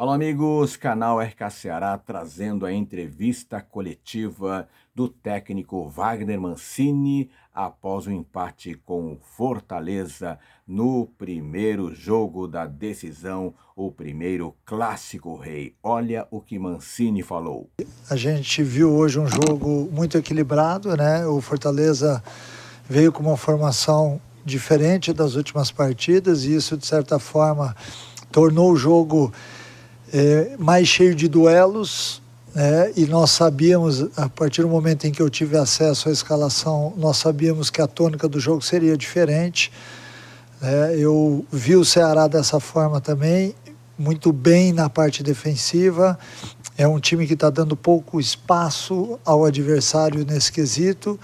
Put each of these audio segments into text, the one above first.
Alô, amigos, canal RK Ceará trazendo a entrevista coletiva do técnico Wagner Mancini após o empate com o Fortaleza no primeiro jogo da decisão, o primeiro Clássico Rei. Olha o que Mancini falou. A gente viu hoje um jogo muito equilibrado, né? O Fortaleza veio com uma formação diferente das últimas partidas e isso, de certa forma, tornou o jogo mais cheio de duelos, né? E nós sabíamos, a partir do momento em que eu tive acesso à escalação, nós sabíamos que a tônica do jogo seria diferente. Eu vi o Ceará dessa forma também, muito bem na parte defensiva. É um time que está dando pouco espaço ao adversário nesse quesito.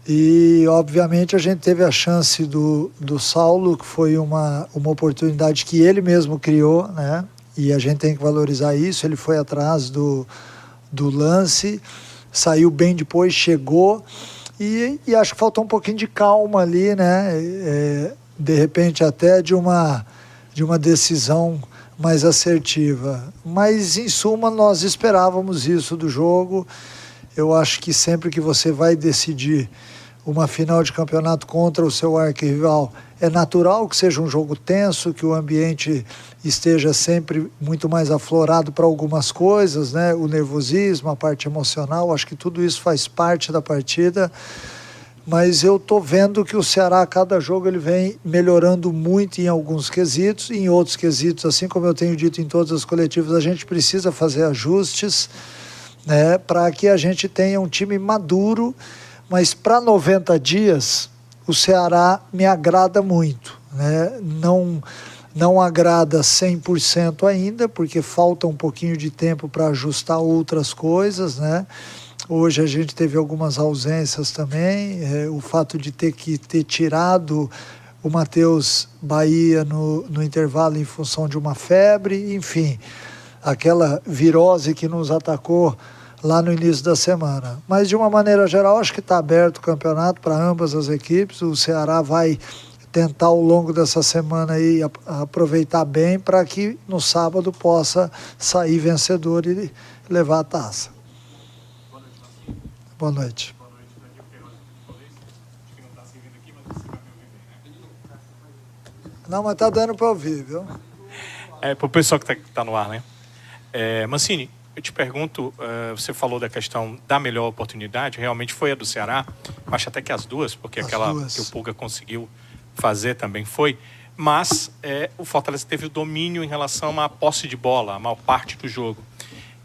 E, obviamente, a gente teve a chance do Saulo, que foi uma oportunidade que ele mesmo criou, né? E a gente tem que valorizar isso. Ele foi atrás do lance, saiu bem depois, chegou. E acho que faltou um pouquinho de calma ali, né? De repente, até de uma decisão mais assertiva. Mas, em suma, nós esperávamos isso do jogo. Eu acho que sempre que você vai decidir uma final de campeonato contra o seu arquirrival, é natural que seja um jogo tenso, que o ambiente esteja sempre muito mais aflorado para algumas coisas, né? O nervosismo, a parte emocional, acho que tudo isso faz parte da partida. Mas eu estou vendo que o Ceará, a cada jogo, ele vem melhorando muito em alguns quesitos, em outros quesitos, assim como eu tenho dito em todas as coletivas, a gente precisa fazer ajustes, né, para que a gente tenha um time maduro, mas para 90 dias o Ceará me agrada muito, né? Não agrada 100% ainda, porque falta um pouquinho de tempo para ajustar outras coisas, né? Hoje a gente teve algumas ausências também, o fato de ter tirado o Matheus Bahia no intervalo em função de uma febre, enfim, aquela virose que nos atacou lá no início da semana. Mas, de uma maneira geral, acho que está aberto o campeonato para ambas as equipes. O Ceará vai tentar, ao longo dessa semana, aí, aproveitar bem para que no sábado possa sair vencedor e levar a taça. Boa noite. Boa noite, Daniel Queiroz, futebolista. Acho que não está se ouvindo aqui, mas você vai me ouvir bem, né? Não, mas está dando para ouvir, viu? Para o pessoal que está no ar, né? Mancini, eu te pergunto, você falou da questão da melhor oportunidade, realmente foi a do Ceará, acho até que as duas, porque aquela que o Pulga conseguiu fazer também foi, mas o Fortaleza teve o domínio em relação à posse de bola, a maior parte do jogo.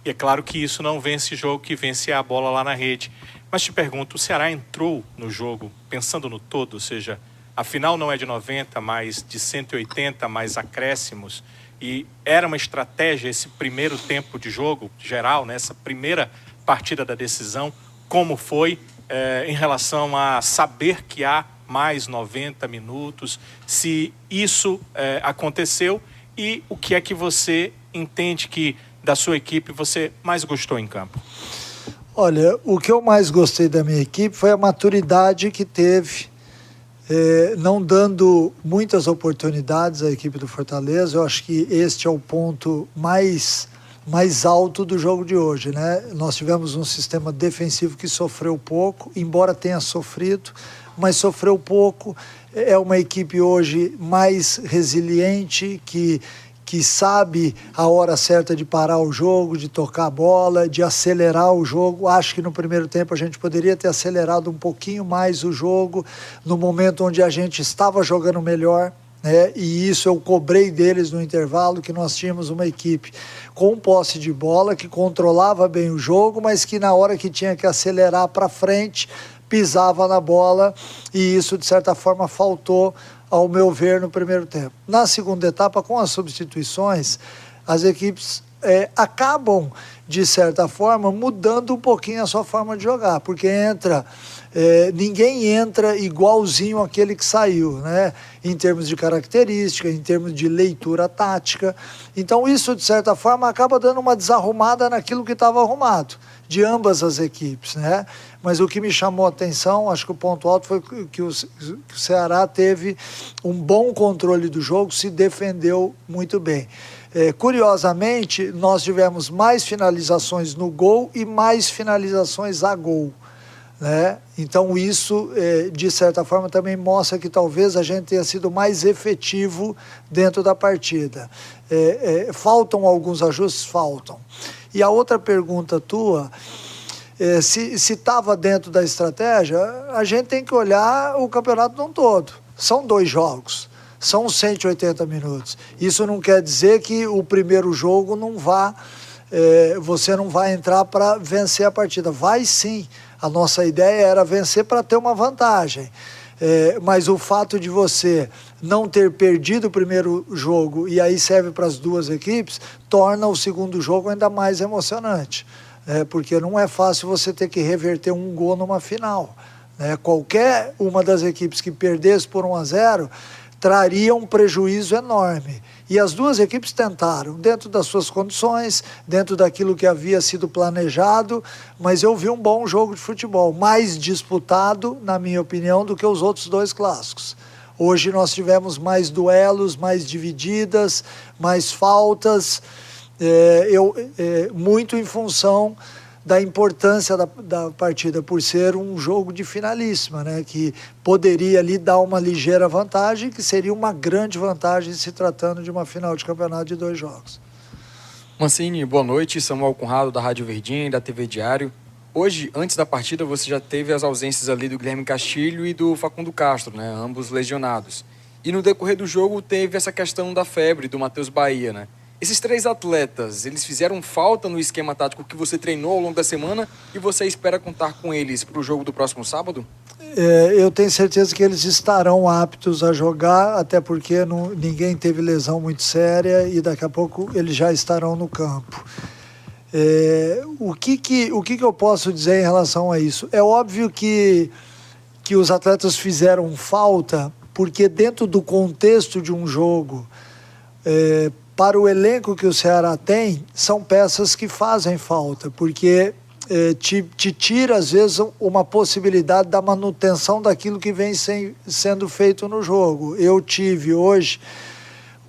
E é claro que isso não vence jogo, que vence a bola lá na rede. Mas te pergunto, o Ceará entrou no jogo pensando no todo, ou seja, a final não é de 90, mas de 180, mais acréscimos, e era uma estratégia esse primeiro tempo de jogo geral, né, essa primeira partida da decisão, como foi em relação a saber que há mais 90 minutos, se isso aconteceu e o que é que você entende que da sua equipe você mais gostou em campo? Olha, o que eu mais gostei da minha equipe foi a maturidade que teve, não dando muitas oportunidades à equipe do Fortaleza. Eu acho que este é o ponto mais alto do jogo de hoje, né? Nós tivemos um sistema defensivo que sofreu pouco, embora tenha sofrido, mas sofreu pouco. É uma equipe hoje mais resiliente, que sabe a hora certa de parar o jogo, de tocar a bola, de acelerar o jogo. Acho que no primeiro tempo a gente poderia ter acelerado um pouquinho mais o jogo, no momento onde a gente estava jogando melhor, né? E isso eu cobrei deles no intervalo, que nós tínhamos uma equipe com posse de bola, que controlava bem o jogo, mas que na hora que tinha que acelerar para frente, pisava na bola, e isso de certa forma faltou, ao meu ver, no primeiro tempo. Na segunda etapa, com as substituições, as equipes acabam, de certa forma, mudando um pouquinho a sua forma de jogar, porque ninguém entra igualzinho àquele que saiu, né? Em termos de característica, em termos de leitura tática. Então isso, de certa forma, acaba dando uma desarrumada naquilo que estava arrumado, de ambas as equipes, né? Mas o que me chamou a atenção, acho que o ponto alto foi que o Ceará teve um bom controle do jogo, se defendeu muito bem. Curiosamente, nós tivemos mais finalizações no gol e mais finalizações a gol, né? Então isso, de certa forma, também mostra que talvez a gente tenha sido mais efetivo dentro da partida. Faltam alguns ajustes? Faltam. E a outra pergunta tua, se estava dentro da estratégia, a gente tem que olhar o campeonato não todo. São 2 jogos, são 180 minutos. Isso não quer dizer que o primeiro jogo não vá, você não vai entrar para vencer a partida. Vai sim. A nossa ideia era vencer para ter uma vantagem. Mas o fato de você não ter perdido o primeiro jogo, e aí serve para as duas equipes, torna o segundo jogo ainda mais emocionante. Porque não é fácil você ter que reverter um gol numa final. Qualquer uma das equipes que perdesse por 1-0 traria um prejuízo enorme. E as duas equipes tentaram, dentro das suas condições, dentro daquilo que havia sido planejado, mas eu vi um bom jogo de futebol, mais disputado, na minha opinião, do que os outros 2 clássicos. Hoje nós tivemos mais duelos, mais divididas, mais faltas, muito em função da importância da partida, por ser um jogo de finalíssima, né, que poderia ali dar uma ligeira vantagem, que seria uma grande vantagem se tratando de uma final de campeonato de 2 jogos. Mancini, boa noite. Samuel Conrado, da Rádio Verdinha e da TV Diário. Hoje, antes da partida, você já teve as ausências ali do Guilherme Castilho e do Facundo Castro, né, ambos lesionados. E no decorrer do jogo teve essa questão da febre do Matheus Bahia, né? Esses 3 atletas, eles fizeram falta no esquema tático que você treinou ao longo da semana e você espera contar com eles para o jogo do próximo sábado? Eu tenho certeza que eles estarão aptos a jogar, até porque ninguém teve lesão muito séria e daqui a pouco eles já estarão no campo. O que eu posso dizer em relação a isso? É óbvio que os atletas fizeram falta, porque dentro do contexto de um jogo, para o elenco que o Ceará tem, são peças que fazem falta, porque te tira, às vezes, uma possibilidade da manutenção daquilo que vem sendo feito no jogo. Eu tive hoje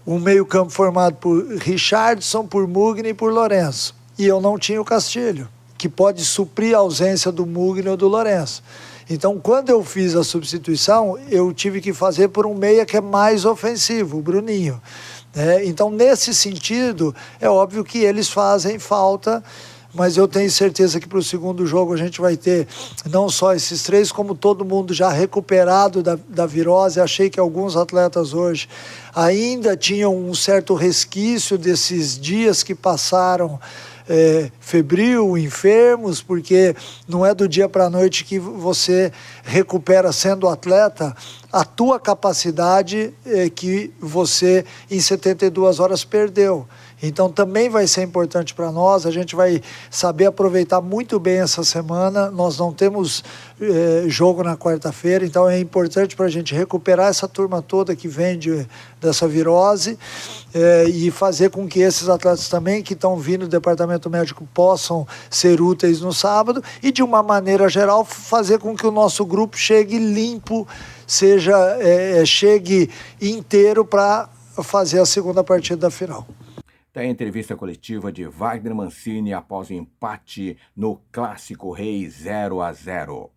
um meio-campo formado por Richardson, por Mugni e por Lourenço, e eu não tinha o Castilho, que pode suprir a ausência do Mugni ou do Lourenço. Então, quando eu fiz a substituição, eu tive que fazer por um meia que é mais ofensivo, o Bruninho. Então, nesse sentido, é óbvio que eles fazem falta, mas eu tenho certeza que para o segundo jogo a gente vai ter não só esses 3, como todo mundo já recuperado da virose. Achei que alguns atletas hoje ainda tinham um certo resquício desses dias que passaram febril, enfermos, porque não é do dia para a noite que você recupera, sendo atleta, a tua capacidade que você em 72 horas perdeu. Então também vai ser importante para nós, a gente vai saber aproveitar muito bem essa semana. Nós não temos jogo na quarta-feira, então é importante para a gente recuperar essa turma toda que vem dessa virose e fazer com que esses atletas também que estão vindo do departamento médico possam ser úteis no sábado e, de uma maneira geral, fazer com que o nosso grupo chegue limpo, chegue inteiro para fazer a segunda partida da final. Da entrevista coletiva de Wagner Mancini após o empate no Clássico Rei 0-0.